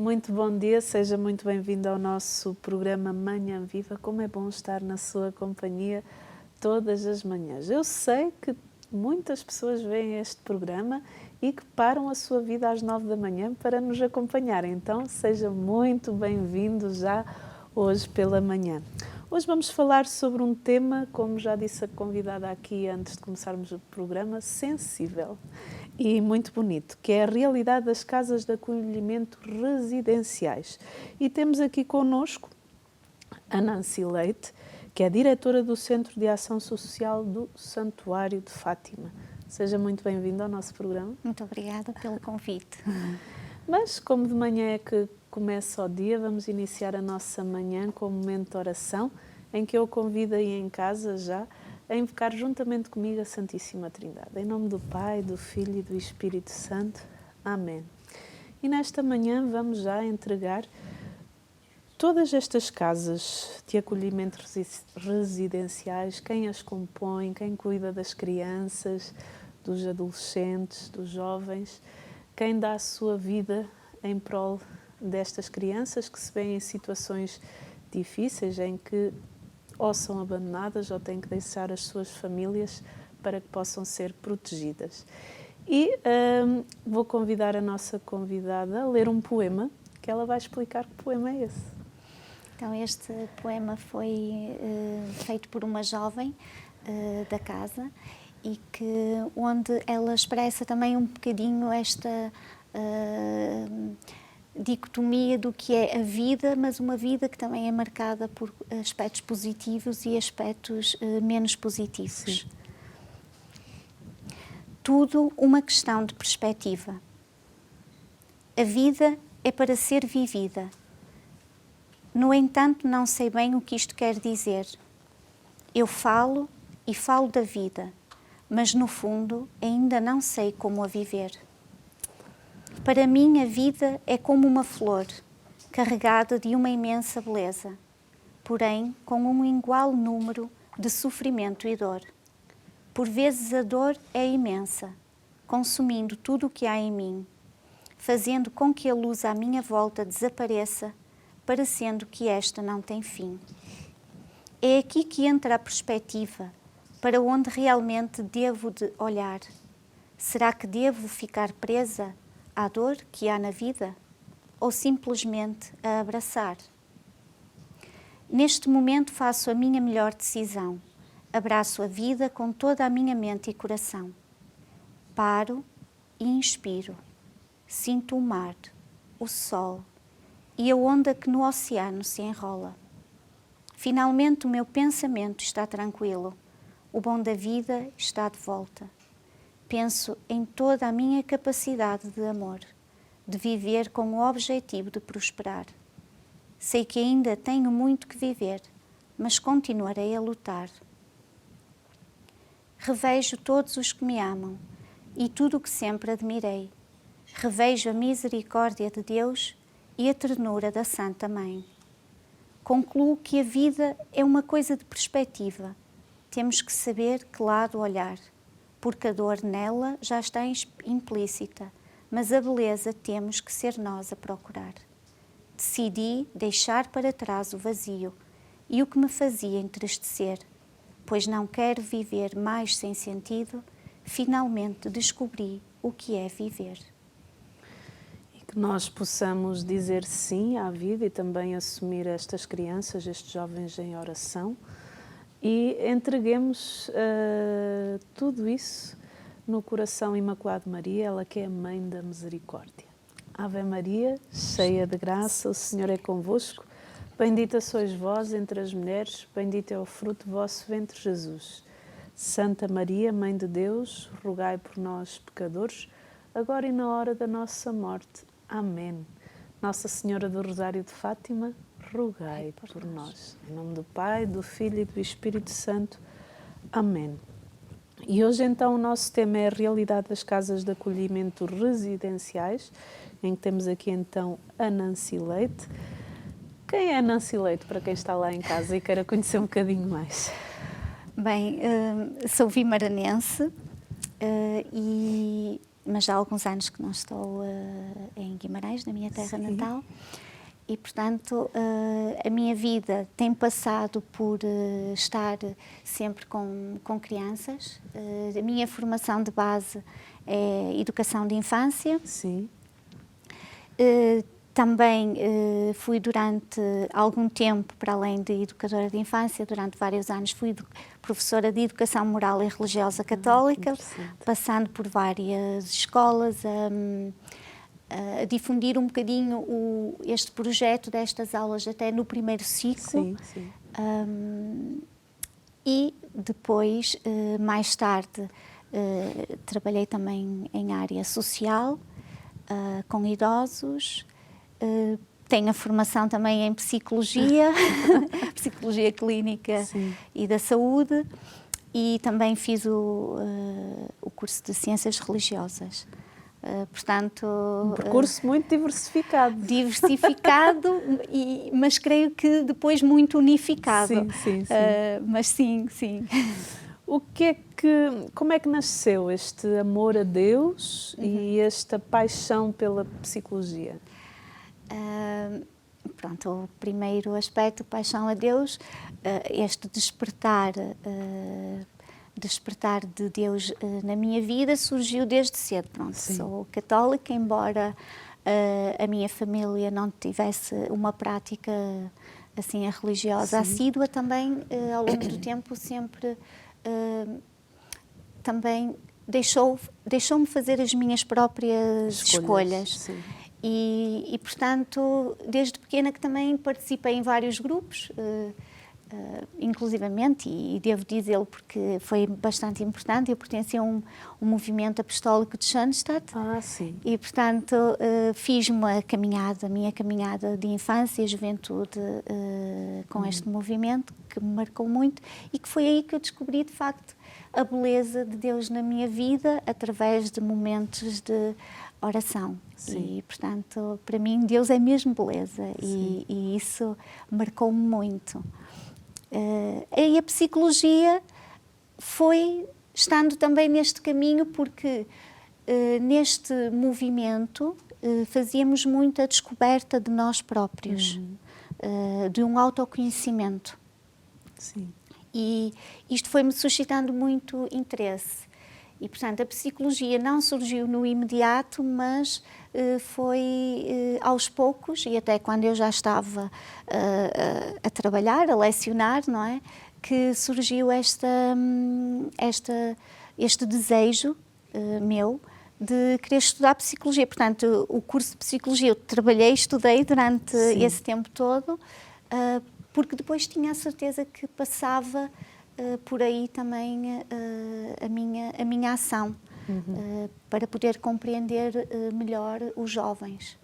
Muito bom dia, seja muito bem-vindo ao nosso programa Manhã Viva. Como é bom estar na sua companhia todas as manhãs. Eu sei que muitas pessoas veem este programa e que param a sua vida às 9 da manhã para nos acompanhar. Então, seja muito bem-vindo já hoje pela manhã. Hoje vamos falar sobre um tema, como já disse a convidada aqui antes de começarmos o programa, sensível e muito bonito, que é a realidade das casas de acolhimento residenciais. E temos aqui connosco a Nancy Leite, que é a diretora do Centro de Ação Social do Santuário de Fátima. Seja muito bem-vinda ao nosso programa. Muito obrigada pelo convite. Mas, como de manhã é que começa o dia, vamos iniciar a nossa manhã com um momento de oração, em que eu convido aí em casa já a invocar juntamente comigo a Santíssima Trindade. Em nome do Pai, do Filho e do Espírito Santo. Amém. E nesta manhã vamos já entregar todas estas casas de acolhimento residenciais, quem as compõe, quem cuida das crianças, dos adolescentes, dos jovens, quem dá a sua vida em prol destas crianças que se veem em situações difíceis, em que ou são abandonadas ou têm que deixar as suas famílias para que possam ser protegidas. E vou convidar a nossa convidada a ler um poema, que ela vai explicar que poema é esse. Então, este poema foi feito por uma jovem da casa e onde ela expressa também um bocadinho esta dicotomia do que é a vida, mas uma vida que também é marcada por aspectos positivos e aspectos menos positivos. Sim. Tudo uma questão de perspectiva. A vida é para ser vivida. No entanto, não sei bem o que isto quer dizer. Eu falo e falo da vida, mas no fundo ainda não sei como a viver. Para mim, a vida é como uma flor, carregada de uma imensa beleza, porém com um igual número de sofrimento e dor. Por vezes a dor é imensa, consumindo tudo o que há em mim, fazendo com que a luz à minha volta desapareça, parecendo que esta não tem fim. É aqui que entra a perspectiva, para onde realmente devo de olhar. Será que devo ficar presa à dor que há na vida? Ou simplesmente a abraçar? Neste momento faço a minha melhor decisão. Abraço a vida com toda a minha mente e coração. Paro e inspiro. Sinto o mar, o sol e a onda que no oceano se enrola. Finalmente o meu pensamento está tranquilo. O bom da vida está de volta. Penso em toda a minha capacidade de amor, de viver com o objetivo de prosperar. Sei que ainda tenho muito que viver, mas continuarei a lutar. Revejo todos os que me amam e tudo o que sempre admirei. Revejo a misericórdia de Deus e a ternura da Santa Mãe. Concluo que a vida é uma coisa de perspectiva. Temos que saber que lado olhar, porque a dor nela já está implícita, mas a beleza temos que ser nós a procurar. Decidi deixar para trás o vazio e o que me fazia entristecer, pois não quero viver mais sem sentido, finalmente descobri o que é viver. E que nós possamos dizer sim à vida e também assumir estas crianças, estes jovens em oração, e entreguemos tudo isso no coração imaculado de Maria, ela que é a Mãe da Misericórdia. Ave Maria, cheia de graça, o Senhor é convosco. Bendita sois vós entre as mulheres, bendito é o fruto do vosso ventre, Jesus. Santa Maria, Mãe de Deus, rogai por nós, pecadores, agora e na hora da nossa morte. Amém. Nossa Senhora do Rosário de Fátima, rogai por nós. Em nome do Pai, do Filho e do Espírito Santo. Amém. E hoje então o nosso tema é a realidade das casas de acolhimento residenciais, em que temos aqui então a Nancy Leite. Quem é a Nancy Leite, para quem está lá em casa e queira conhecer um bocadinho mais? Bem, sou vimaranense e mas já há alguns anos que não estou em Guimarães, na minha terra natal. E, portanto, a minha vida tem passado por estar sempre com crianças. A minha formação de base é educação de infância. Sim. Também fui durante algum tempo, para além de educadora de infância, durante vários anos fui professora de educação moral e religiosa católica, passando por várias escolas, a difundir um bocadinho este projeto destas aulas até no primeiro ciclo. Sim, sim. E depois, mais tarde, trabalhei também em área social, com idosos. Tenho a formação também em psicologia, psicologia clínica e da saúde, e também fiz o curso de ciências religiosas. Portanto, um percurso muito diversificado. Diversificado, mas creio que depois muito unificado. Sim, sim, sim. Mas sim, sim. Como é que nasceu este amor a Deus e esta paixão pela psicologia? Pronto, o primeiro aspecto, paixão a Deus, este despertar de Deus na minha vida surgiu desde cedo. Pronto, sou católica, embora a minha família não tivesse uma prática assim religiosa assídua, também ao longo do tempo sempre também deixou-me fazer as minhas próprias escolhas. E, portanto, desde pequena que também participei em vários grupos, inclusivamente, e devo dizê-lo porque foi bastante importante, eu pertencia a um movimento apostólico de Schoenstatt. E, portanto, fiz a minha caminhada de infância e juventude com este movimento, que me marcou muito, e que foi aí que eu descobri, de facto, a beleza de Deus na minha vida, através de momentos de oração. E, portanto, para mim, Deus é mesmo beleza, e isso marcou-me muito. E a psicologia foi estando também neste caminho, porque neste movimento fazíamos muita descoberta de nós próprios, de um autoconhecimento. E isto foi-me suscitando muito interesse. E, portanto, a psicologia não surgiu no imediato, mas foi aos poucos, e até quando eu já estava a trabalhar, a lecionar, não é? Que surgiu este desejo meu de querer estudar psicologia. Portanto, o curso de psicologia eu estudei durante esse tempo todo, porque depois tinha a certeza que passava por aí também a minha ação, para poder compreender melhor os jovens.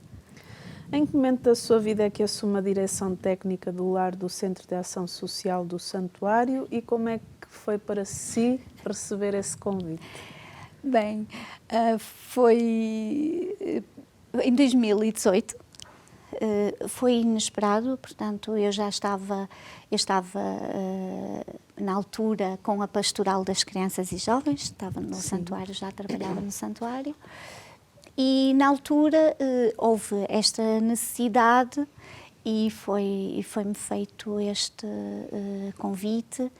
Em que momento da sua vida é que assume a direção técnica do lar do Centro de Ação Social do Santuário, e como é que foi para si receber esse convite? Bem, foi em 2018. Foi inesperado, portanto, eu estava na altura com a pastoral das crianças e jovens, estava no santuário, já trabalhava no santuário, e na altura houve esta necessidade e foi-me feito este convite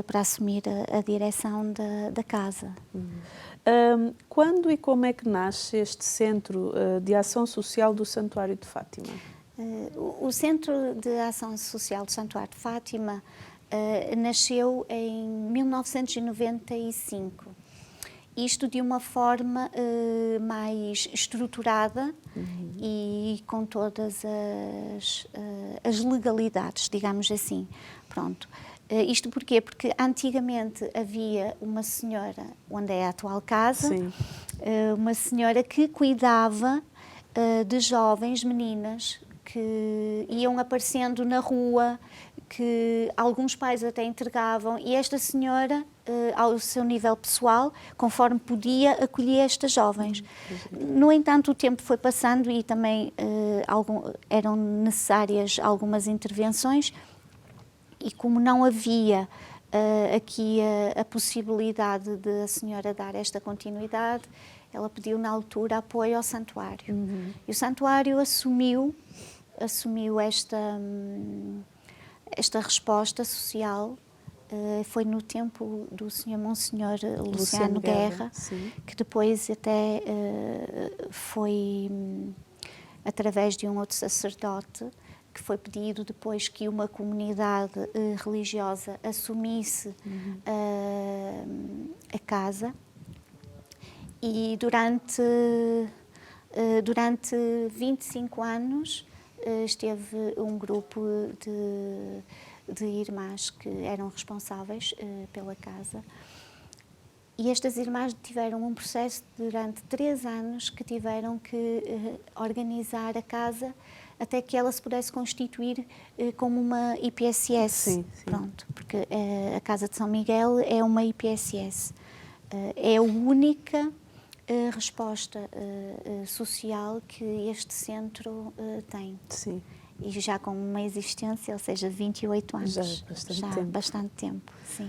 para assumir a direção da casa. Quando e como é que nasce este Centro de Ação Social do Santuário de Fátima? O Centro de Ação Social do Santuário de Fátima nasceu em 1995. Isto de uma forma mais estruturada e com todas as legalidades, digamos assim. Pronto. Isto porquê? Porque antigamente havia uma senhora, onde é a atual casa, uma senhora que cuidava de jovens meninas que iam aparecendo na rua, que alguns pais até entregavam, e esta senhora, ao seu nível pessoal, conforme podia, acolhia estas jovens. No entanto, o tempo foi passando e também eram necessárias algumas intervenções, e como não havia aqui a possibilidade de a senhora dar esta continuidade, ela pediu na altura apoio ao santuário. E o santuário assumiu esta resposta social. Foi no tempo do Sr. Monsenhor Luciano Guerra, que depois até foi através de um outro sacerdote, que foi pedido depois que uma comunidade religiosa assumisse a casa. E durante 25 anos esteve um grupo de irmãs que eram responsáveis pela casa. E estas irmãs tiveram um processo durante 3 anos que tiveram que organizar a casa até que ela se pudesse constituir como uma IPSS. Sim. Pronto, porque a Casa de São Miguel é uma IPSS. É a única resposta social que este centro tem. Sim. E já com uma existência, ou seja, 28 anos. Já há bastante tempo, sim.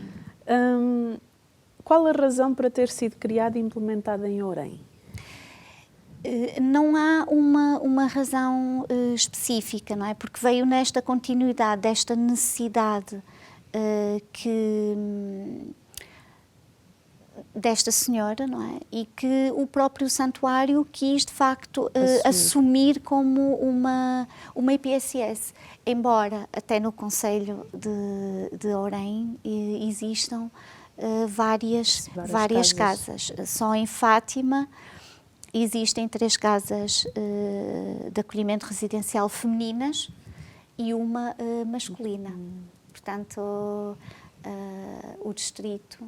Qual a razão para ter sido criada e implementada em Ourém? Não há uma razão específica, não é? Porque veio nesta continuidade, desta necessidade desta senhora, não é? E que o próprio santuário quis, de facto, assumir como uma IPSS. Embora até no concelho de Ourém existam várias casas. Só em Fátima existem 3 casas de acolhimento residencial femininas e uma masculina. Portanto, o distrito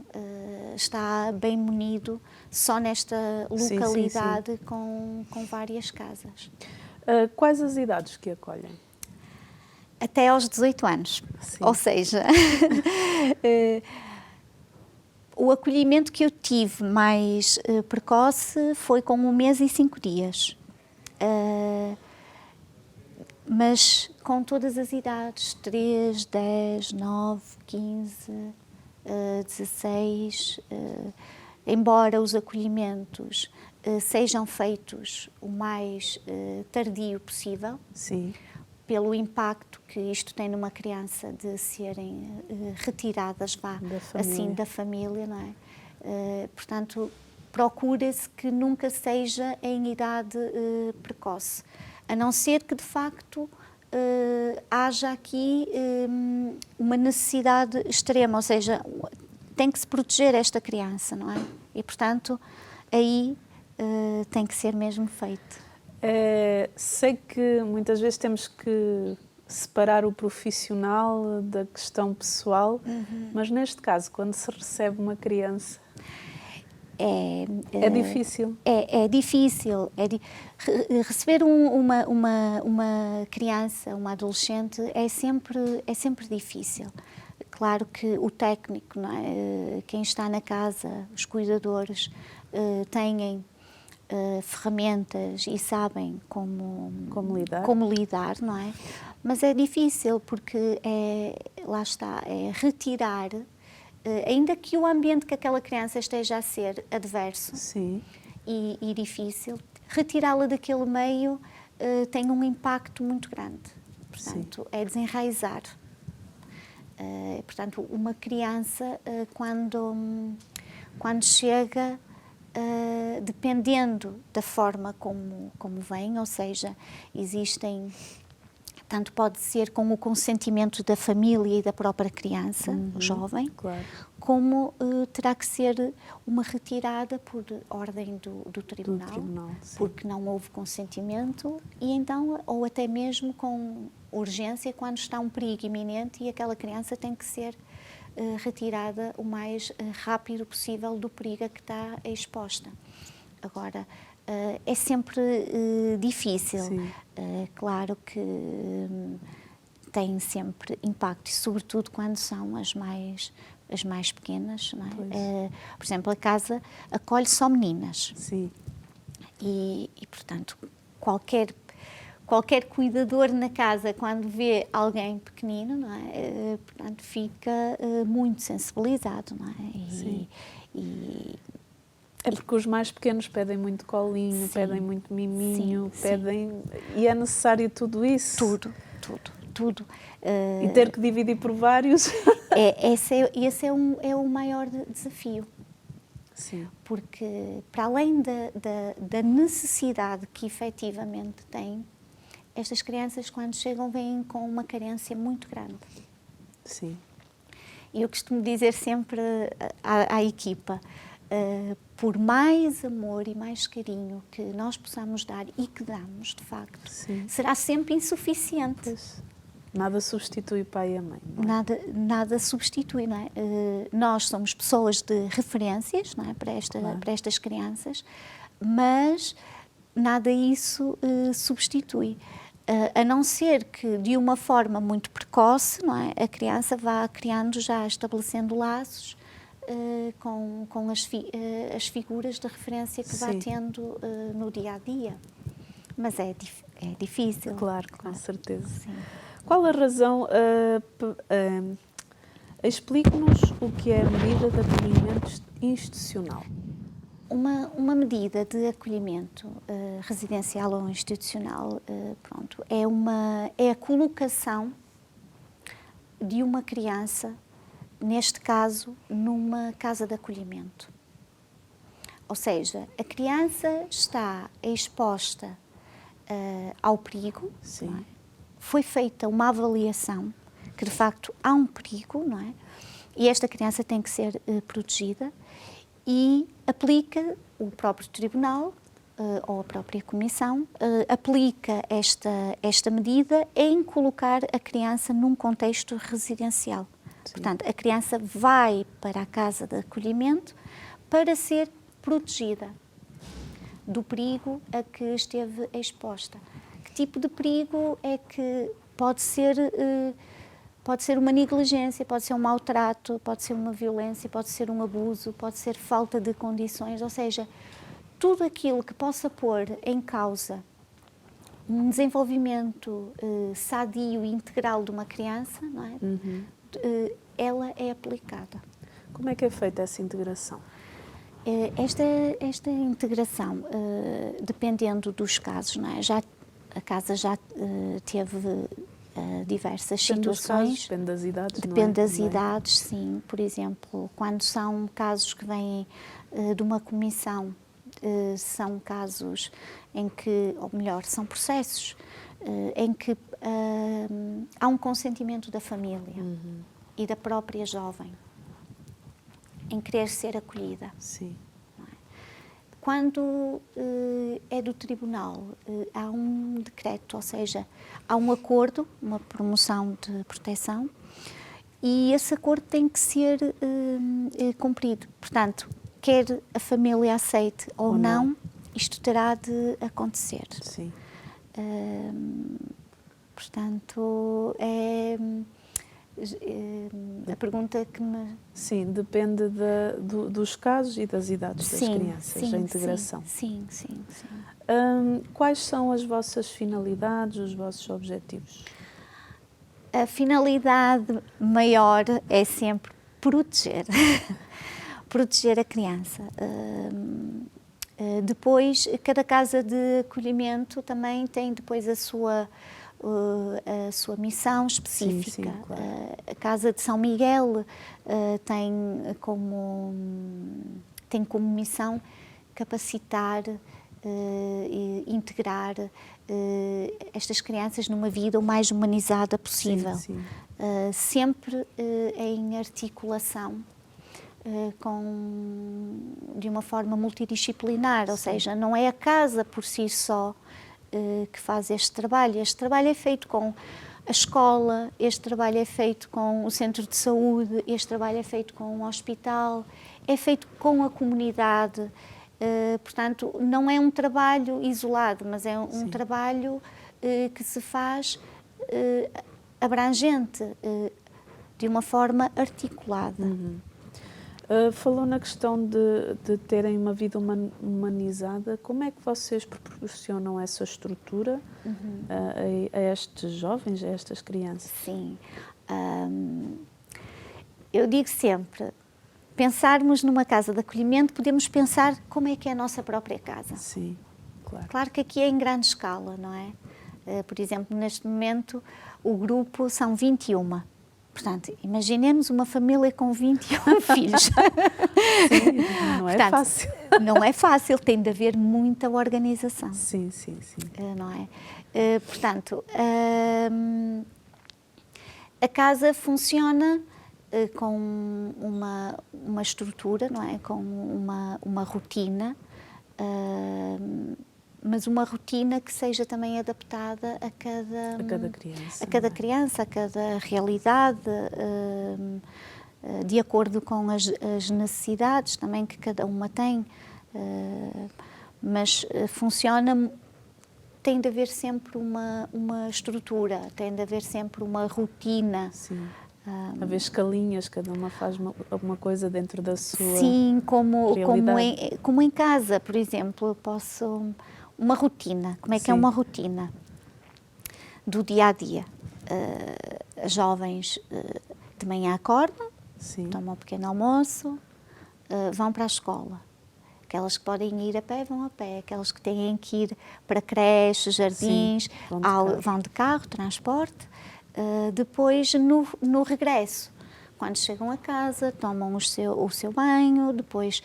está bem munido só nesta localidade com várias casas. Quais as idades que acolhem? Até aos 18 anos. Sim. Ou seja, o acolhimento que eu tive mais precoce foi com 1 mês e 5 dias. Mas com todas as idades, 3, 10, 9, 15, 16, embora os acolhimentos sejam feitos o mais tardio possível, Sim. pelo impacto que isto tem numa criança de serem retiradas da família, não é? Portanto, procura-se que nunca seja em idade precoce, a não ser que de facto haja aqui uma necessidade extrema, ou seja, tem que se proteger esta criança, não é? E portanto aí tem que ser mesmo feito. Sei que muitas vezes temos que separar o profissional da questão pessoal, mas neste caso, quando se recebe uma criança, é difícil. É difícil. Receber uma criança, uma adolescente, é sempre difícil. Claro que o técnico, não é? Quem está na casa, os cuidadores, têm ferramentas e sabem como lidar, não é? Mas é difícil porque lá está, é retirar, ainda que o ambiente que aquela criança esteja a ser adverso. Sim. E difícil, retirá-la daquele meio tem um impacto muito grande. Portanto, é desenraizar. Portanto, uma criança, quando chega, dependendo da forma como vem, ou seja, existem, tanto pode ser com o consentimento da família e da própria criança, o jovem, claro, como terá que ser uma retirada por ordem do tribunal, porque não houve consentimento, e então, ou até mesmo com urgência, quando está um perigo iminente e aquela criança tem que ser retirada o mais rápido possível do perigo a que está exposta. Agora, é sempre difícil. Claro que tem sempre impacto, e sobretudo quando são as mais pequenas, não é? Por exemplo, a casa acolhe só meninas. Sim. E portanto, qualquer cuidador na casa, quando vê alguém pequenino, não é? Portanto, fica muito sensibilizado, não é? Sim. É porque os mais pequenos pedem muito colinho, Sim. pedem muito miminho, Sim, pedem... E é necessário tudo isso? Tudo. E ter que dividir por vários? Esse é o maior desafio. Sim. Porque, para além da necessidade que efetivamente têm, estas crianças, quando chegam, vêm com uma carência muito grande. Sim. E eu costumo dizer sempre à equipa, por mais amor e mais carinho que nós possamos dar e que damos, de facto, Sim. será sempre insuficiente. Pois. Nada substitui o pai e a mãe, não é? Nada substitui, não é? Nós somos pessoas de referências, não é? Claro. Para estas crianças, mas nada isso substitui. A não ser que, de uma forma muito precoce, não é? A criança vá criando, já estabelecendo laços com as figuras de referência que vá Sim. tendo no dia-a-dia. Mas é difícil. Claro, com certeza. Sim. Qual a razão? Explique-nos o que é a medida de acolhimento institucional. Uma medida de acolhimento residencial ou institucional, pronto, é a colocação de uma criança, neste caso, numa casa de acolhimento. Ou seja, a criança está exposta ao perigo. Sim. Não é? Foi feita uma avaliação que, de facto, há um perigo, não é? E esta criança tem que ser protegida, e aplica o próprio tribunal ou a própria comissão, aplica esta medida em colocar a criança num contexto residencial. Sim. Portanto, a criança vai para a casa de acolhimento para ser protegida do perigo a que esteve exposta. Que tipo de perigo é que pode ser uma negligência, pode ser um maltrato, pode ser uma violência, pode ser um abuso, pode ser falta de condições, ou seja, tudo aquilo que possa pôr em causa um desenvolvimento sadio e integral de uma criança, não é? Uhum. Ela é aplicada. Como é que é feita essa integração? Esta integração, dependendo dos casos, não é? A casa já teve diversas situações. Depende das idades, depende não é? das idades, sim. Por exemplo, quando são casos que vêm de uma comissão, são casos em que, ou melhor, são processos em que há um consentimento da família e da própria jovem em querer ser acolhida. Sim. Quando é do tribunal, há um decreto, ou seja, há um acordo, uma promoção de proteção, e esse acordo tem que ser cumprido. Portanto, quer a família aceite ou não, isto terá de acontecer. Sim. Portanto, a pergunta que me... Sim, depende dos casos e das idades das crianças, a integração. Sim. Quais são as vossas finalidades, os vossos objetivos? A finalidade maior é sempre proteger. Proteger a criança. Depois, cada casa de acolhimento também tem depois a sua missão específica. Sim, claro. A Casa de São Miguel tem como missão capacitar e integrar estas crianças numa vida o mais humanizada possível. Sim. Sempre em articulação de uma forma multidisciplinar, ou seja, não é a casa por si só que faz este trabalho. Este trabalho é feito com a escola, este trabalho é feito com o centro de saúde, este trabalho é feito com o hospital, é feito com a comunidade. Portanto, não é um trabalho isolado, mas é um trabalho que se faz abrangente, de uma forma articulada. Falou na questão de terem uma vida humanizada. Como é que vocês proporcionam essa estrutura a estes jovens, a estas crianças? Sim. Eu digo sempre, pensarmos numa casa de acolhimento, podemos pensar como é que é a nossa própria casa. Sim, claro. Claro que aqui é em grande escala, não é? Por exemplo, neste momento o grupo são 21. Portanto, imaginemos uma família com 21 filhos. Sim, não é Portanto, fácil. Não é fácil, tem de haver muita organização. Sim, sim, sim. Não é? Portanto, a casa funciona com uma estrutura, não é? Com uma rotina, mas uma rotina que seja também adaptada a cada criança. A cada criança, a cada realidade, de acordo com as necessidades também que cada uma tem. Mas funciona, tem de haver sempre uma estrutura, tem de haver sempre uma rotina. Sim. Haver escalinhas, cada uma faz alguma coisa dentro da sua Sim, realidade. como em casa, por exemplo, eu posso... Uma rotina, como é que é uma rotina do dia-a-dia? As jovens de manhã acordam, tomam um pequeno almoço, vão para a escola. Aquelas que podem ir a pé, vão a pé. Aquelas que têm que ir para creches, jardins, vão de carro, transporte. Depois, no regresso, quando chegam a casa, tomam o seu banho, depois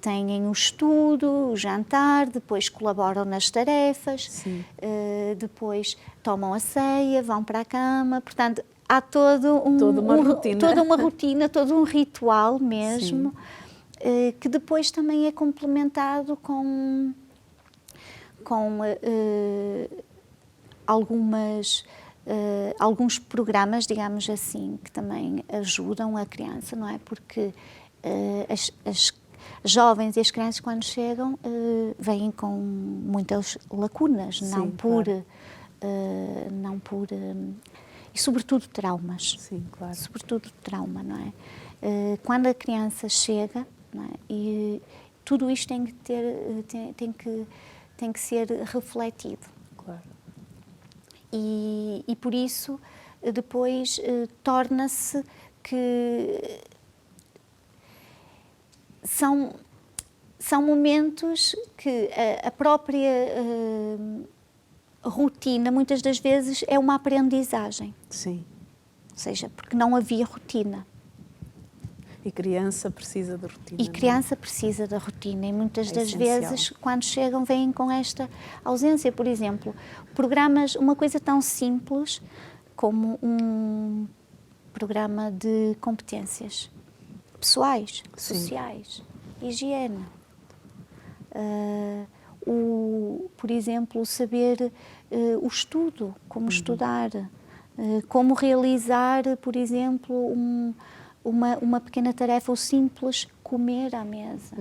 têm o estudo, o jantar, depois colaboram nas tarefas, depois tomam a ceia, vão para a cama. Portanto, há toda uma rotina, todo um ritual mesmo, que depois também é complementado com alguns programas, digamos assim, que também ajudam a criança, não é? Porque as jovens e as crianças, quando chegam, vêm com muitas lacunas, e sobretudo traumas. Sim, claro. Sobretudo trauma, não é? Quando a criança chega, não é? E tudo isto tem que ser refletido. Claro. E por isso depois torna-se que são momentos que a própria rotina muitas das vezes é uma aprendizagem. Sim. Ou seja, porque não havia rotina. E criança precisa de rotina. E criança precisa da rotina e muitas das vezes, quando chegam, vêm com esta ausência. Por exemplo, programas, uma coisa tão simples como um programa de competências pessoais, sociais, higiene. Por exemplo, saber o estudo, como estudar, como realizar, por exemplo, uma pequena tarefa, ou simples comer à mesa,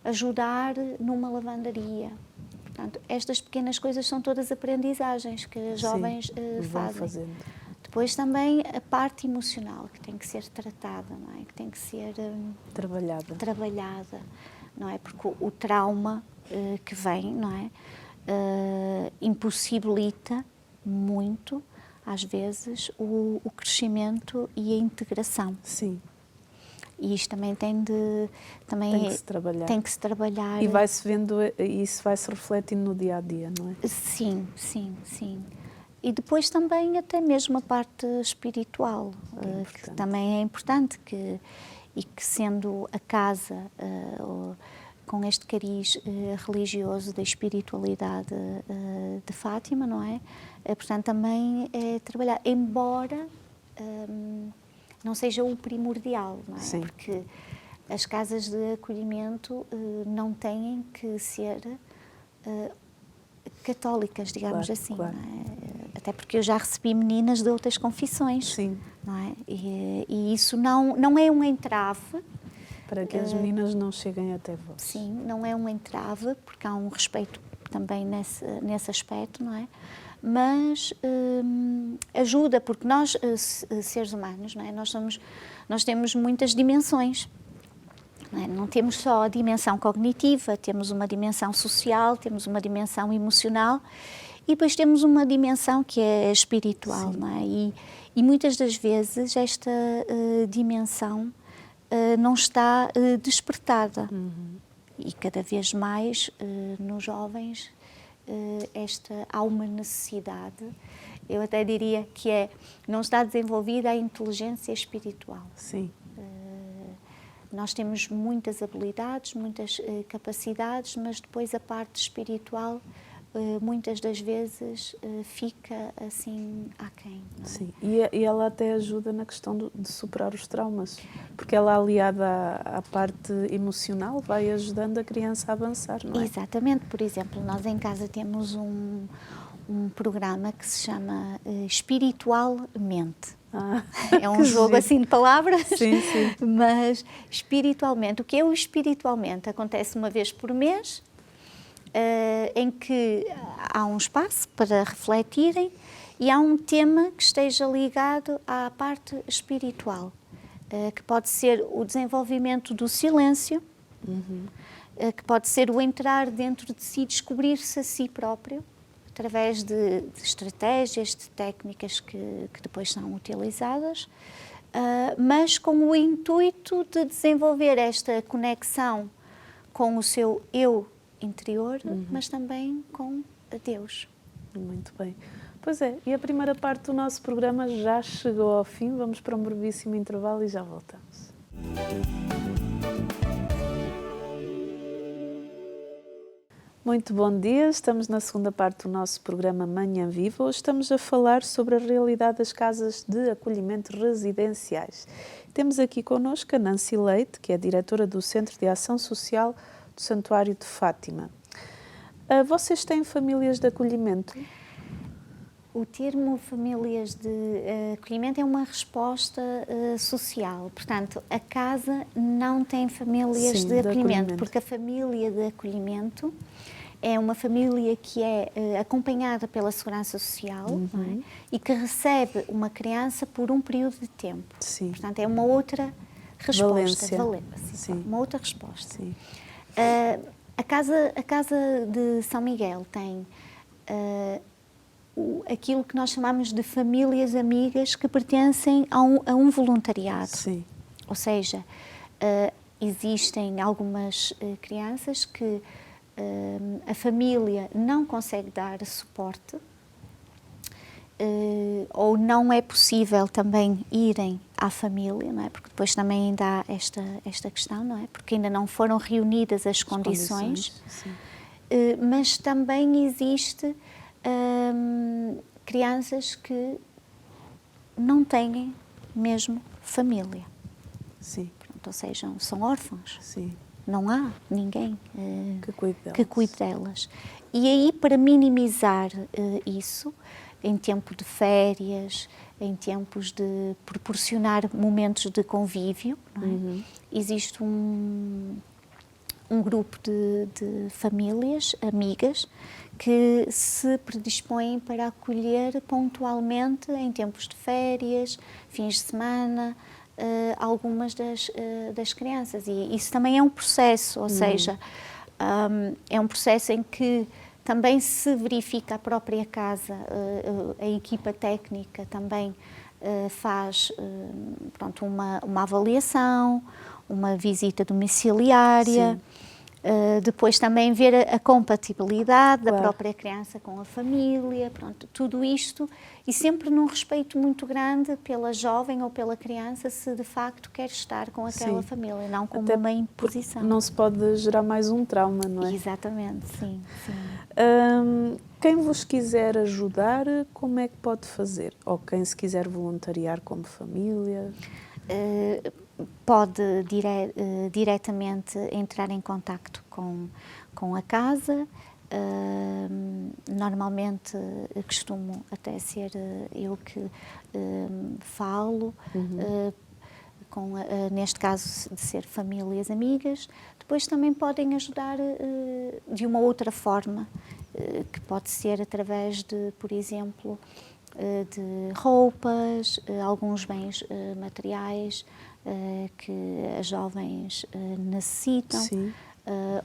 ajudar numa lavandaria. Portanto, estas pequenas coisas são todas aprendizagens que as jovens fazem. Depois também a parte emocional, que tem que ser tratada, não é? Que tem que ser trabalhada, não é? Porque o trauma que vem, não é? Impossibilita muito, às vezes, o crescimento e a integração. Sim. E isto também tem que se trabalhar. E vai-se vendo, isso vai-se refletindo no dia-a-dia, não é? Sim. E depois também até mesmo a parte espiritual, que também é importante, e que sendo a casa com este cariz religioso da espiritualidade de Fátima, não é? Portanto, também é trabalhar, embora não seja o primordial, não é? Sim. Porque as casas de acolhimento não têm que ser católicas, digamos assim. Claro. Não é? Até porque eu já recebi meninas de outras confissões. Sim. Não é? E isso não é um entrave. Para que as meninas não cheguem até vós. Sim, não é um entrave, porque há um respeito também nesse aspecto, não é? Mas ajuda, porque nós, seres humanos, não é? Nós temos muitas dimensões. Não temos só a dimensão cognitiva, temos uma dimensão social, temos uma dimensão emocional, E depois temos uma dimensão que é espiritual, não é? E muitas das vezes esta dimensão não está despertada. E cada vez mais nos jovens há uma necessidade, eu até diria que não está desenvolvida a inteligência espiritual. Sim. Nós temos muitas habilidades, muitas capacidades, mas depois a parte espiritual muitas das vezes fica assim aquém. Não é? Sim, e ela até ajuda na questão de superar os traumas, porque ela aliada à parte emocional vai ajudando a criança a avançar, não é? Exatamente. Por exemplo, nós em casa temos um programa que se chama Espiritualmente. É um jogo giro. assim de palavras, Sim, sim. Mas espiritualmente. O que é o espiritualmente? Acontece uma vez por mês, em que há um espaço para refletirem e há um tema que esteja ligado à parte espiritual, que pode ser o desenvolvimento do silêncio, que pode ser o entrar dentro de si, descobrir-se a si próprio, através de estratégias, de técnicas que depois são utilizadas, mas com o intuito de desenvolver esta conexão com o seu eu interior, mas também com Deus. Muito bem. Pois é, e a primeira parte do nosso programa já chegou ao fim. Vamos para um brevíssimo intervalo e já voltamos. Muito bom dia, estamos na segunda parte do nosso programa Manhã Viva. Hoje estamos a falar sobre a realidade das casas de acolhimento residenciais. Temos aqui connosco a Nancy Leite, que é diretora do Centro de Ação Social do Santuário de Fátima. Vocês têm famílias de acolhimento? O termo famílias de acolhimento é uma resposta social. Portanto, a casa não tem famílias Sim, de acolhimento, porque a família de acolhimento é uma família que é acompanhada pela Segurança Social, não é? E que recebe uma criança por um período de tempo. Sim. Portanto, é uma outra resposta. Sim. Uma outra resposta. Sim. A casa de São Miguel tem aquilo que nós chamamos de famílias amigas que pertencem a um voluntariado. Sim. Ou seja, existem algumas crianças que a família não consegue dar suporte ou não é possível também irem à família, não é? Porque depois também ainda há esta questão, não é? Porque ainda não foram reunidas as condições. Mas também existe crianças que não têm mesmo família. Sim. Pronto, ou seja, são órfãos. Sim. Não há ninguém que cuide delas. E aí, para minimizar isso, em tempo de férias, em tempos de proporcionar momentos de convívio, não é? Existe um grupo de famílias, amigas, que se predispõem para acolher pontualmente, em tempos de férias, fins de semana, algumas das crianças. E isso também é um processo, ou seja, é um processo em que também se verifica a própria casa, a equipa técnica também faz uma avaliação, uma visita domiciliária. Depois também ver a compatibilidade da própria criança com a família, pronto, tudo isto, e sempre num respeito muito grande pela jovem ou pela criança, se de facto quer estar com aquela família, não como uma imposição. Não se pode gerar mais um trauma, não é? Exatamente, sim. Quem vos quiser ajudar, como é que pode fazer? Ou quem se quiser voluntariar como família? Pode diretamente entrar em contacto com a casa. Normalmente costumo até ser eu que falo, neste caso de ser famílias amigas. Depois também podem ajudar de uma outra forma, que pode ser através de, por exemplo, de roupas, alguns bens materiais que as jovens necessitam.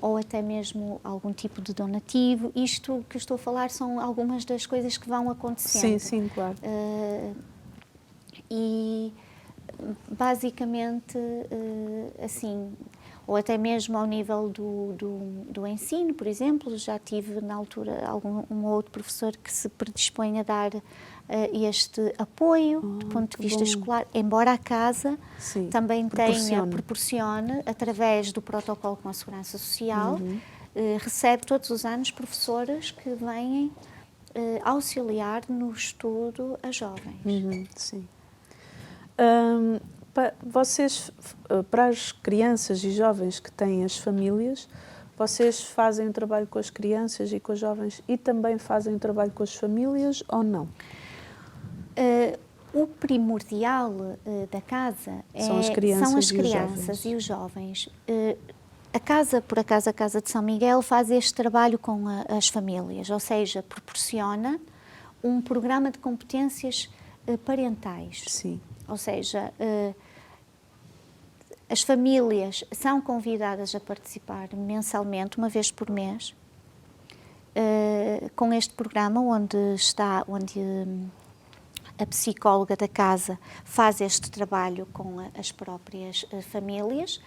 ou até mesmo algum tipo de donativo. Isto que eu estou a falar são algumas das coisas que vão acontecendo. Sim, claro. E basicamente, assim, ou até mesmo ao nível do ensino, por exemplo, já tive na altura um outro professor que se predispõe a dar este apoio do ponto de vista escolar, embora a casa também proporcione, através do protocolo com a Segurança Social, recebe todos os anos professoras que vêm auxiliar no estudo a jovens. Sim. Vocês, para as crianças e jovens que têm as famílias, vocês fazem o trabalho com as crianças e com os jovens e também fazem o trabalho com as famílias ou não? O primordial da casa são as crianças, e os jovens. A casa, por acaso, a Casa de São Miguel faz este trabalho com as famílias, ou seja, proporciona um programa de competências parentais. Sim. Ou seja, as famílias são convidadas a participar mensalmente, uma vez por mês, com este programa onde a psicóloga da casa faz este trabalho com as próprias famílias,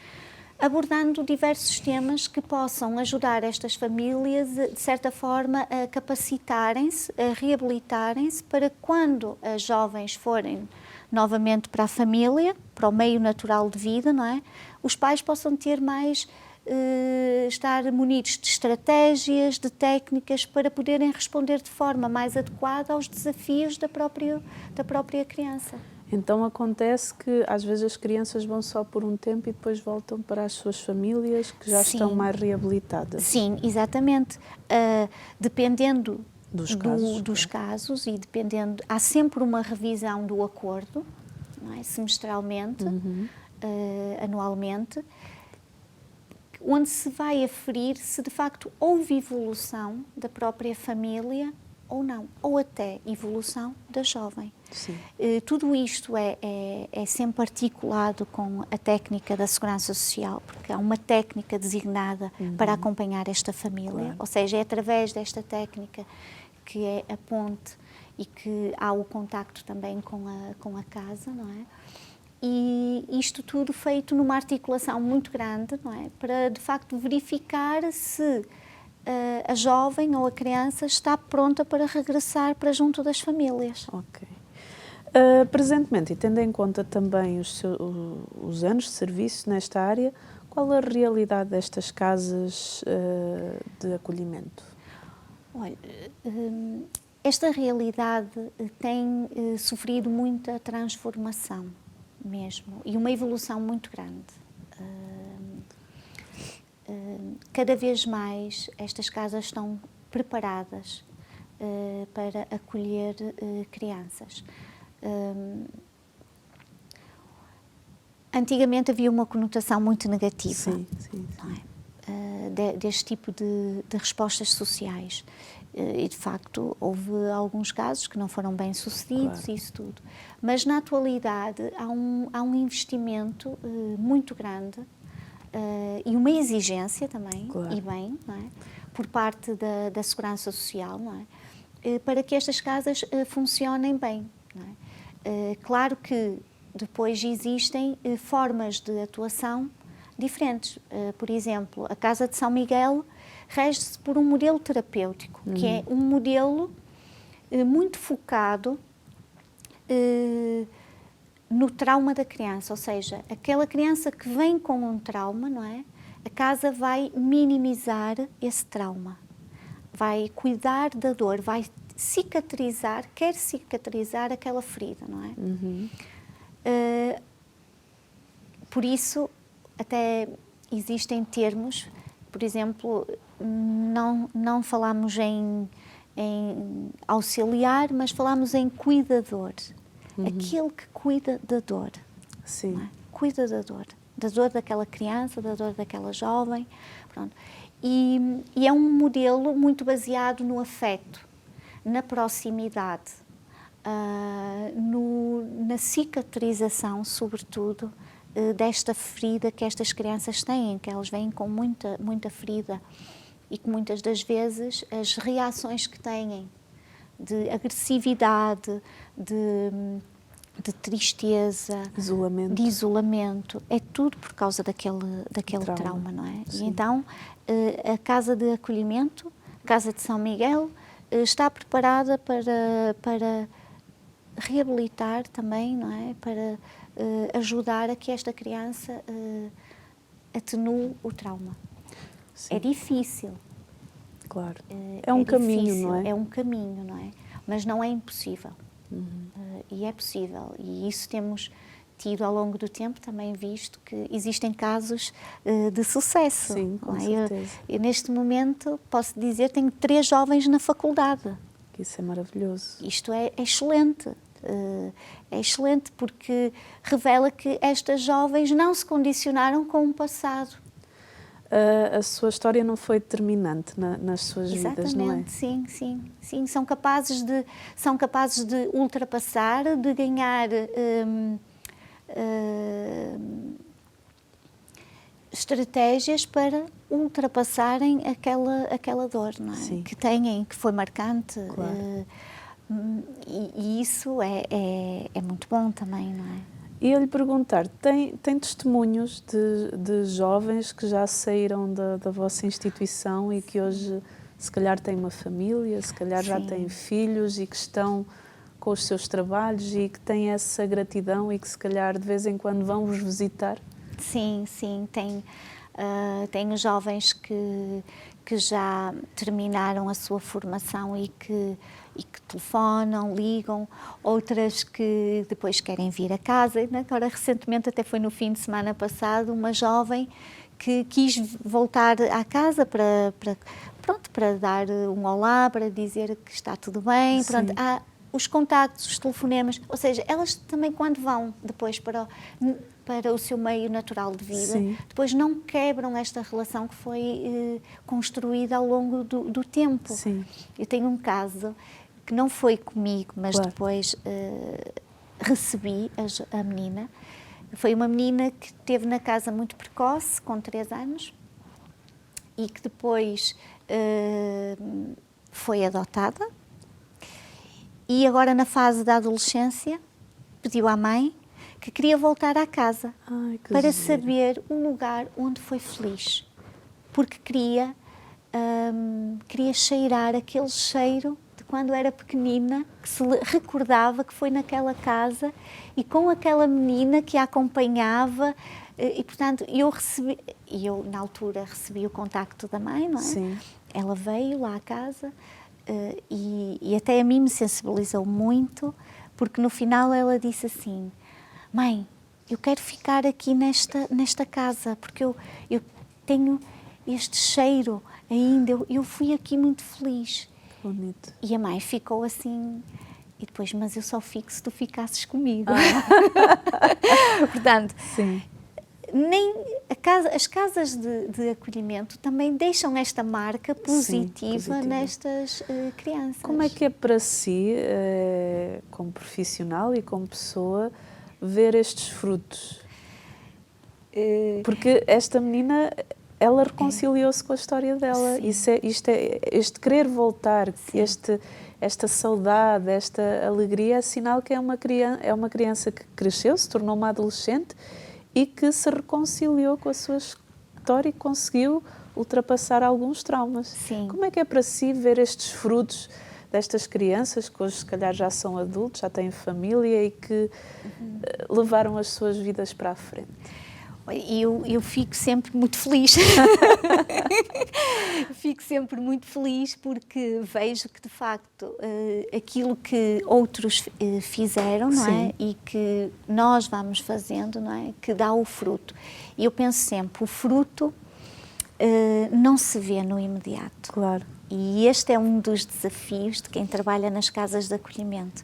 abordando diversos temas que possam ajudar estas famílias, de certa forma, a capacitarem-se, a reabilitarem-se, para quando as jovens forem novamente para a família, para o meio natural de vida, não é? Os pais possam ter mais, estar munidos de estratégias, de técnicas para poderem responder de forma mais adequada aos desafios da própria criança. Então acontece que às vezes as crianças vão só por um tempo e depois voltam para as suas famílias que já estão mais reabilitadas. Sim, exatamente. Dependendo dos casos e dependendo, há sempre uma revisão do acordo, não é? Semestralmente, anualmente, onde se vai aferir se de facto houve evolução da própria família ou não, ou até evolução da jovem. Sim. Tudo isto é sempre articulado com a técnica da Segurança Social, porque há uma técnica designada para acompanhar esta família, claro. Ou seja, é através desta técnica que é a ponte e que há o contacto também com a casa, não é? E isto tudo feito numa articulação muito grande, não é? Para, de facto, verificar se a jovem ou a criança está pronta para regressar para junto das famílias. Ok. Presentemente, e tendo em conta também os anos de serviço nesta área, qual a realidade destas casas de acolhimento? Olha, esta realidade tem sofrido muita transformação mesmo e uma evolução muito grande. Cada vez mais estas casas estão preparadas para acolher crianças. Antigamente havia uma conotação muito negativa, sim. Não é? Deste tipo de respostas sociais. E, de facto, houve alguns casos que não foram bem sucedidos, claro. Isso tudo. Mas, na atualidade, há um investimento muito grande e uma exigência também, claro. E bem, não é? Por parte da Segurança Social, não é? Para que estas casas funcionem bem, não é? Claro que depois existem formas de atuação diferentes. Por exemplo, a Casa de São Miguel rege-se por um modelo terapêutico, que é um modelo muito focado no trauma da criança, ou seja, aquela criança que vem com um trauma, não é? A casa vai minimizar esse trauma, vai cuidar da dor, vai quer cicatrizar aquela ferida, não é? Por isso, até existem termos, por exemplo, não falamos em auxiliar, mas falamos em cuidador. Aquele que cuida da dor. Sim. Não é? Cuida da dor daquela criança, da dor daquela jovem. Pronto. E é um modelo muito baseado no afeto, na proximidade, na cicatrização, sobretudo, desta ferida que estas crianças têm, que elas vêm com muita ferida e que muitas das vezes as reações que têm de agressividade, de tristeza, de isolamento, é tudo por causa daquele trauma, não é? Sim. E então a Casa de Acolhimento, Casa de São Miguel, está preparada para reabilitar também, não é? Para ajudar a que esta criança atenue o trauma. Sim. É difícil. Claro. É um caminho, difícil, não é? É um caminho, não é? Mas não é impossível. E é possível. E isso temos tido ao longo do tempo também visto que existem casos de sucesso. Sim, com certeza. Eu, neste momento, posso dizer, tenho 3 jovens na faculdade. Isso é maravilhoso. Isto é excelente. É excelente porque revela que estas jovens não se condicionaram com o passado. A sua história não foi determinante nas suas vidas, não é? Sim. São capazes de ultrapassar, de ganhar estratégias para ultrapassarem aquela dor, não é? Sim. Que têm, que foi marcante. Claro. E isso é muito bom também, não é? E eu lhe perguntar, tem testemunhos de jovens que já saíram da vossa instituição e que hoje se calhar têm uma família, se calhar já têm filhos e que estão com os seus trabalhos e que têm essa gratidão e que se calhar de vez em quando vão vos visitar? Sim, tenho jovens que já terminaram a sua formação e que telefonam, ligam, outras que depois querem vir a casa. Agora, recentemente, até foi no fim de semana passado, uma jovem que quis voltar à casa para dar um olá, para dizer que está tudo bem. Pronto, há os contactos, os telefonemas, ou seja, elas também quando vão depois para o seu meio natural de vida, depois não quebram esta relação que foi construída ao longo do tempo. Sim. Eu tenho um caso que não foi comigo, mas depois recebi a menina. Foi uma menina que esteve na casa muito precoce, com 3 anos, e que depois foi adotada. E agora, na fase da adolescência, pediu à mãe que queria voltar à casa para saber um lugar onde foi feliz. Porque queria cheirar aquele cheiro de quando era pequenina, que se recordava que foi naquela casa e com aquela menina que a acompanhava. E, portanto, eu na altura recebi o contacto da mãe, não é? Sim. Ela veio lá à casa e até a mim me sensibilizou muito, porque no final ela disse assim: mãe, eu quero ficar aqui nesta casa, porque eu tenho este cheiro ainda, eu fui aqui muito feliz. Bonito. E a mãe ficou assim, e depois, mas eu só fico se tu ficasses comigo. Portanto, sim. As casas de acolhimento também deixam esta marca positiva nestas crianças. Como é que é para si, como profissional e como pessoa, ver estes frutos? Porque esta menina, ela reconciliou-se com a história dela. Este querer voltar, esta saudade, esta alegria, é sinal que é uma criança que cresceu, se tornou uma adolescente e que se reconciliou com a sua história e conseguiu ultrapassar alguns traumas. Sim. Como é que é para si ver estes frutos destas crianças que hoje se calhar já são adultos, já têm família e que levaram as suas vidas para a frente? Eu fico sempre muito feliz. Fico sempre muito feliz porque vejo que, de facto, aquilo que outros fizeram, não é? E que nós vamos fazendo, não é? Que dá o fruto. E eu penso sempre, o fruto não se vê no imediato. Claro. E este é um dos desafios de quem trabalha nas casas de acolhimento,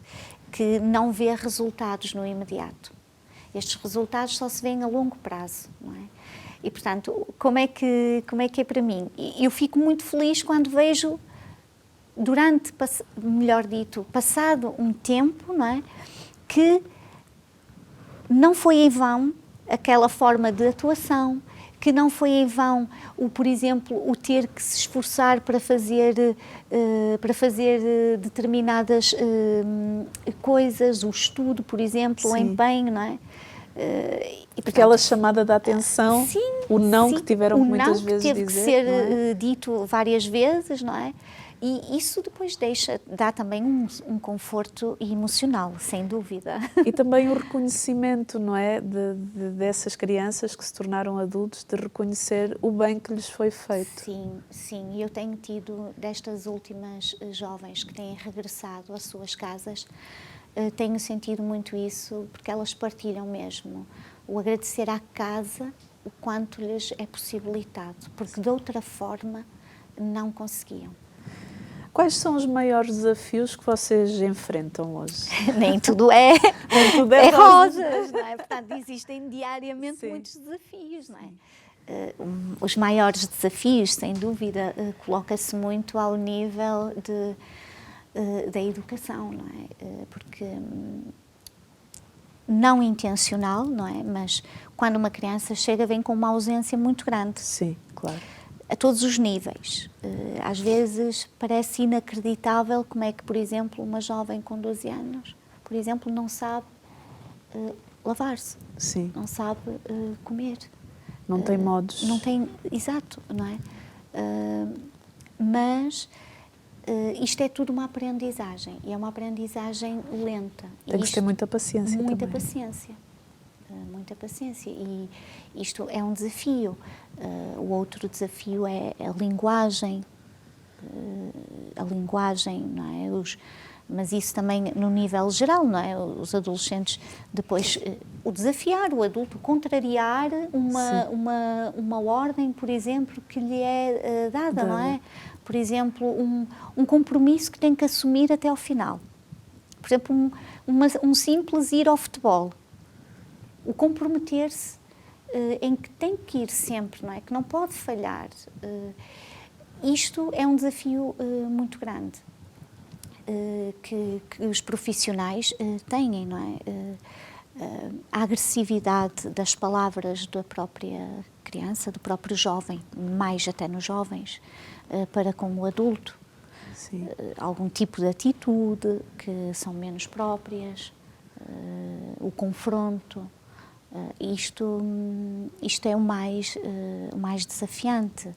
que não vê resultados no imediato. Estes resultados só se vêem a longo prazo, não é? E, portanto, como é que é para mim? Eu fico muito feliz quando vejo, passado um tempo, não é? Que não foi em vão aquela forma de atuação, que não foi em vão, por exemplo, o ter que se esforçar para fazer determinadas coisas, o estudo, por exemplo, o empenho, não é? E portanto, aquela chamada de atenção, sim, o não sim, que tiveram muitas vezes teve dizer, que ser não é? dito várias vezes, não é? E isso depois dá também um conforto emocional, sem dúvida. E também o reconhecimento, não é, dessas crianças que se tornaram adultos, de reconhecer o bem que lhes foi feito. Sim, sim. Eu tenho tido, destas últimas jovens que têm regressado às suas casas, tenho sentido muito isso, porque elas partilham mesmo o agradecer à casa o quanto lhes é possibilitado, porque de outra forma não conseguiam. Quais são os maiores desafios que vocês enfrentam hoje? Nem tudo é, Nem tudo é rosas, rosas, não é? Portanto, existem diariamente Sim. muitos desafios, não é? Os maiores desafios, sem dúvida, coloca-se muito ao nível da educação, não é? Porque não intencional, não é? Mas quando uma criança chega, vem com uma ausência muito grande. Sim, claro. A todos os níveis. Às vezes parece inacreditável como é que, por exemplo, uma jovem com 12 anos, por exemplo, não sabe lavar-se, Sim. não sabe comer. Não tem modos. Não tem, exato, não é? Mas isto é tudo uma aprendizagem, e é uma aprendizagem lenta. Tem que ter muita paciência muita também. paciência. Muita paciência, e isto é um desafio. O outro desafio é a linguagem, não é? Mas isso também no nível geral, não é? Os adolescentes depois, o desafiar o adulto, contrariar uma ordem, por exemplo, que lhe é dada, não é? Por exemplo, um compromisso que tem que assumir até ao final. Por exemplo, um simples ir ao futebol. O comprometer-se em que tem que ir sempre, não é? Que não pode falhar. Isto é um desafio muito grande que os profissionais têm, não é? A agressividade das palavras da própria criança, do próprio jovem, mais até nos jovens, para com o adulto. Sim. Algum tipo de atitude que são menos próprias, o confronto. Isto é o mais desafiante.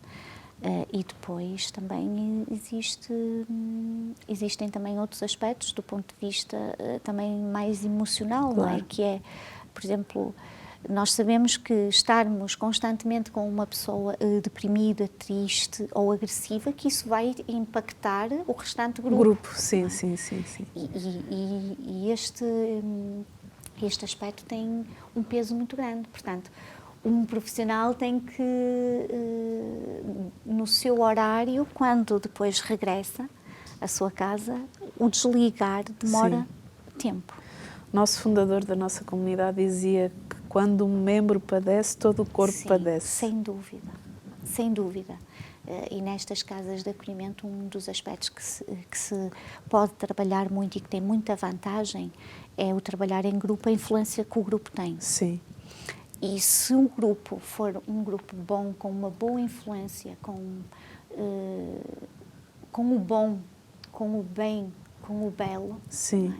E depois também existem também outros aspectos do ponto de vista também mais emocional, claro. Não é? Que é, por exemplo, nós sabemos que estarmos constantemente com uma pessoa deprimida, triste ou agressiva, que isso vai impactar o restante grupo. Sim, é? sim. E este aspecto tem um peso muito grande. Portanto, um profissional tem que, no seu horário, quando depois regressa à sua casa, o desligar demora tempo. O nosso fundador da nossa comunidade dizia que quando um membro padece, todo o corpo padece. Sem dúvida, sem dúvida. E nestas casas de acolhimento, um dos aspectos que se pode trabalhar muito e que tem muita vantagem é o trabalhar em grupo, a influência que o grupo tem. Sim. E se o grupo for um grupo bom, com uma boa influência, com o bom, com o bem, com o belo, Sim. não é?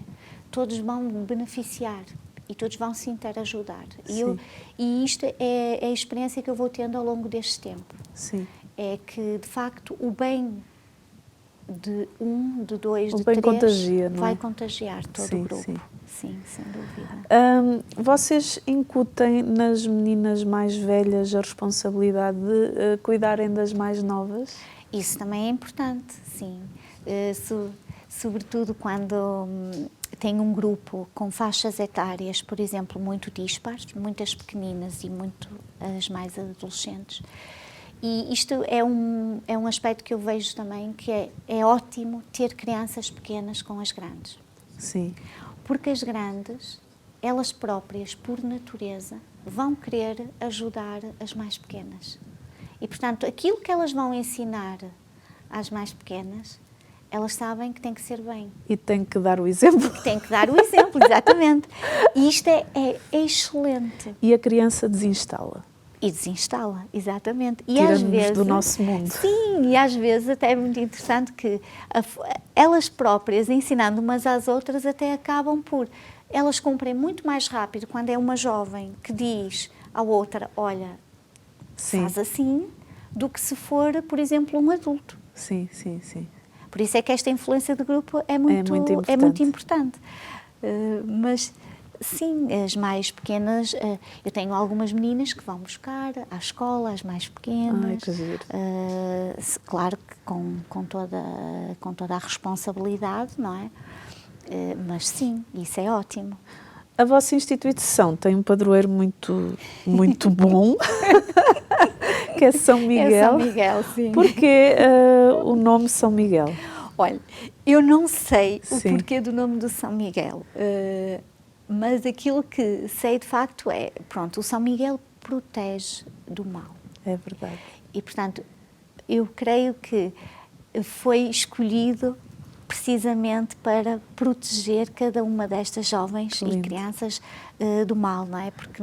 Todos vão beneficiar e todos vão se interajudar. E isto é a experiência que eu vou tendo ao longo deste tempo. Sim. É que, de facto, o bem de um, de dois, o de bem três contagia, não vai é? contagiar todo o grupo. Sim, sem dúvida. Vocês incutem nas meninas mais velhas a responsabilidade de cuidarem das mais novas? Isso também é importante, sim. Sobretudo quando tem um grupo com faixas etárias, por exemplo, muito dispares, muitas pequeninas e muito as mais adolescentes. E isto é um aspecto que eu vejo também que é ótimo ter crianças pequenas com as grandes. Sim. Porque as grandes, elas próprias, por natureza, vão querer ajudar as mais pequenas. E, portanto, aquilo que elas vão ensinar às mais pequenas Elas sabem que tem que ser bem. E tem que dar o exemplo. Que tem que dar o exemplo, exatamente. E isto é excelente. E a criança desinstala. E desinstala, exatamente. E Tira-nos às vezes do nosso mundo. Sim, e às vezes até é muito interessante que elas próprias, ensinando umas às outras, até acabam por... Elas cumprem muito mais rápido quando é uma jovem que diz à outra, olha, Sim. faz assim, do que se for, por exemplo, um adulto. Sim, sim, sim. Por isso é que esta influência de grupo é muito importante. Mas, sim, as mais pequenas, eu tenho algumas meninas que vão buscar à escola, as mais pequenas. Ai, que giro. Claro que com toda a responsabilidade, não é? Mas sim, isso é ótimo. A vossa instituição tem um padroeiro muito, muito bom, que é São Miguel. É São Miguel, sim. Porquê o nome São Miguel? Olha, eu não sei Sim. o porquê do nome do São Miguel, mas aquilo que sei de facto é, pronto, o São Miguel protege do mal. É verdade. E, portanto, eu creio que foi escolhido precisamente para proteger cada uma destas jovens e crianças do mal, não é? Porque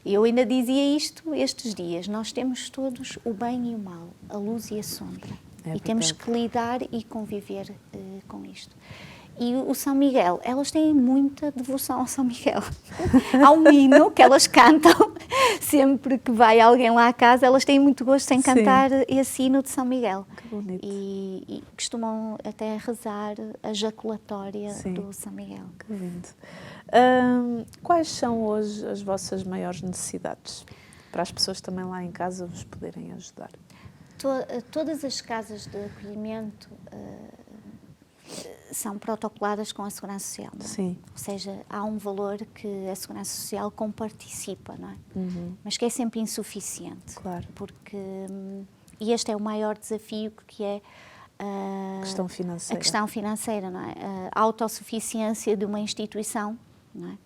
eu ainda dizia isto estes dias, nós temos todos o bem e o mal, a luz e a sombra. E temos que lidar e conviver com isto. E o São Miguel, elas têm muita devoção ao São Miguel. Há um hino que elas cantam, sempre que vai alguém lá à casa, elas têm muito gosto em cantar esse hino de São Miguel. Que bonito. E costumam até rezar a jaculatória do São Miguel. Que lindo. Quais são hoje as vossas maiores necessidades? Para as pessoas também lá em casa vos poderem ajudar. Todas as casas de acolhimento são protocoladas com a Segurança Social, não é? Sim. Ou seja, há um valor que a Segurança Social comparticipa, não é? Uhum. Mas que é sempre insuficiente. Claro. Porque, e este é o maior desafio, que é a questão financeira, não é? A autossuficiência de uma instituição, não é?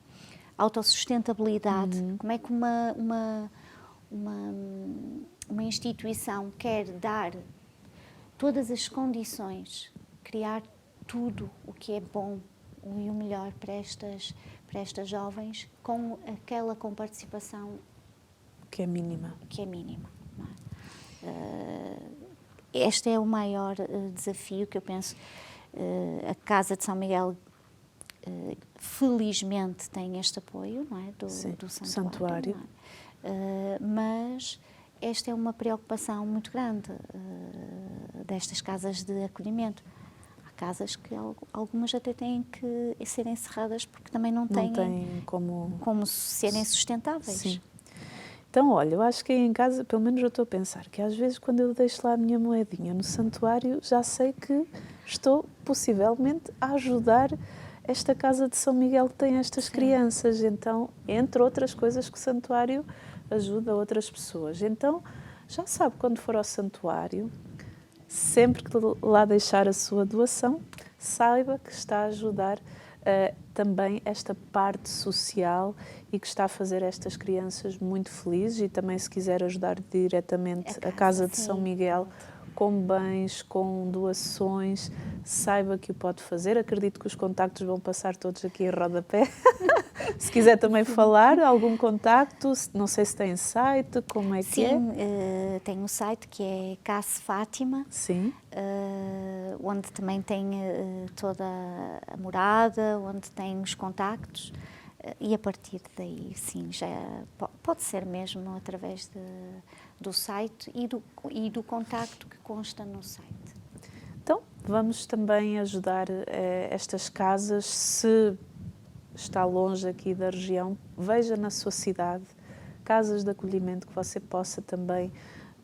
A autossustentabilidade. Como é que uma instituição quer dar todas as condições, criar tudo o que é bom e o melhor para estas jovens, com aquela comparticipação que é mínima. Não é? Este é o maior desafio que eu penso. A Casa de São Miguel, felizmente, tem este apoio, não é? do santuário. Não é? Mas esta é uma preocupação muito grande destas casas de acolhimento. Há casas que algumas até têm que ser encerradas porque também não têm como serem sustentáveis. Sim. Então, olha, eu acho que aí em casa, pelo menos eu estou a pensar, que às vezes quando eu deixo lá a minha moedinha no santuário, já sei que estou possivelmente a ajudar esta Casa de São Miguel que tem estas crianças. Então, entre outras coisas que o santuário ajuda outras pessoas. Então, já sabe, quando for ao santuário, sempre que lá deixar a sua doação, saiba que está a ajudar também esta parte social e que está a fazer estas crianças muito felizes. E também, se quiser ajudar diretamente a Casa de São Miguel, com bens, com doações, saiba que o pode fazer. Acredito que os contactos vão passar todos aqui em rodapé. Se quiser também falar, algum contacto, não sei se tem site, como é que é? Sim, tem um site que é Case Fátima, onde também tem toda a morada, onde tem os contactos, e a partir daí, sim, já pode ser mesmo através do site e do contacto que consta no site. Então, vamos também ajudar estas casas. Se está longe aqui da região, veja na sua cidade casas de acolhimento que você possa também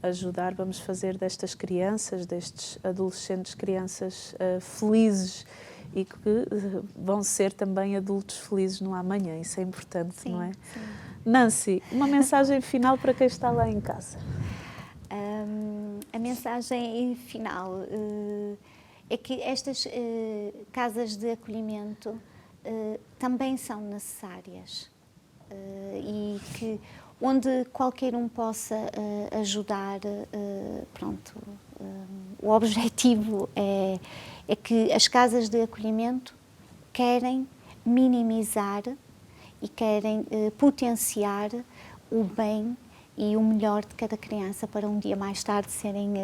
ajudar. Vamos fazer destas crianças, destes adolescentes, crianças felizes e que vão ser também adultos felizes no amanhã. Isso é importante, sim, não é? Sim. Nancy, uma mensagem final para quem está lá em casa. A mensagem final é que estas casas de acolhimento também são necessárias e que onde qualquer um possa ajudar. Pronto, o objetivo é que as casas de acolhimento querem minimizar e querem potenciar o bem e o melhor de cada criança para um dia mais tarde serem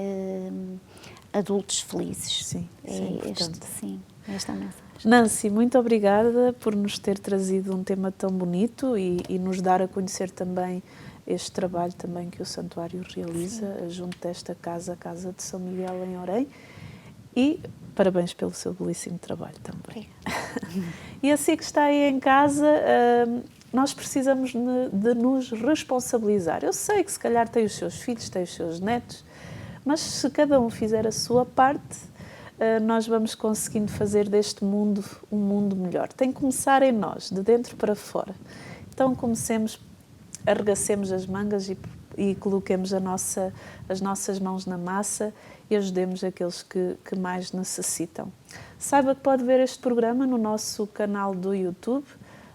adultos felizes. Sim, isso é importante. Sim, esta mensagem. Nancy, muito obrigada por nos ter trazido um tema tão bonito e nos dar a conhecer também este trabalho também que o Santuário realiza junto desta casa, a Casa de São Miguel em Orem. E parabéns pelo seu belíssimo trabalho também. E assim que está aí em casa, nós precisamos de nos responsabilizar. Eu sei que se calhar tem os seus filhos, tem os seus netos, mas se cada um fizer a sua parte, nós vamos conseguindo fazer deste mundo um mundo melhor. Tem que começar em nós, de dentro para fora. Então comecemos, arregacemos as mangas e coloquemos as nossas mãos na massa e ajudemos aqueles que mais necessitam. Saiba que pode ver este programa no nosso canal do YouTube.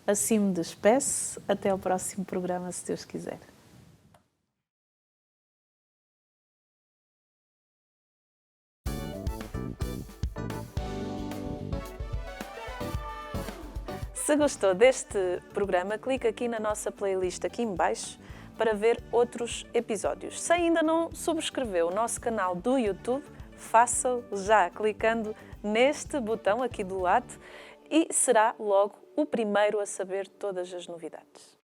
Assim me despeço. Até ao próximo programa, se Deus quiser. Se gostou deste programa, clique aqui na nossa playlist aqui em baixo para ver outros episódios. Se ainda não subscreveu o nosso canal do YouTube, faça-o já clicando neste botão aqui do lado e será logo o primeiro a saber todas as novidades.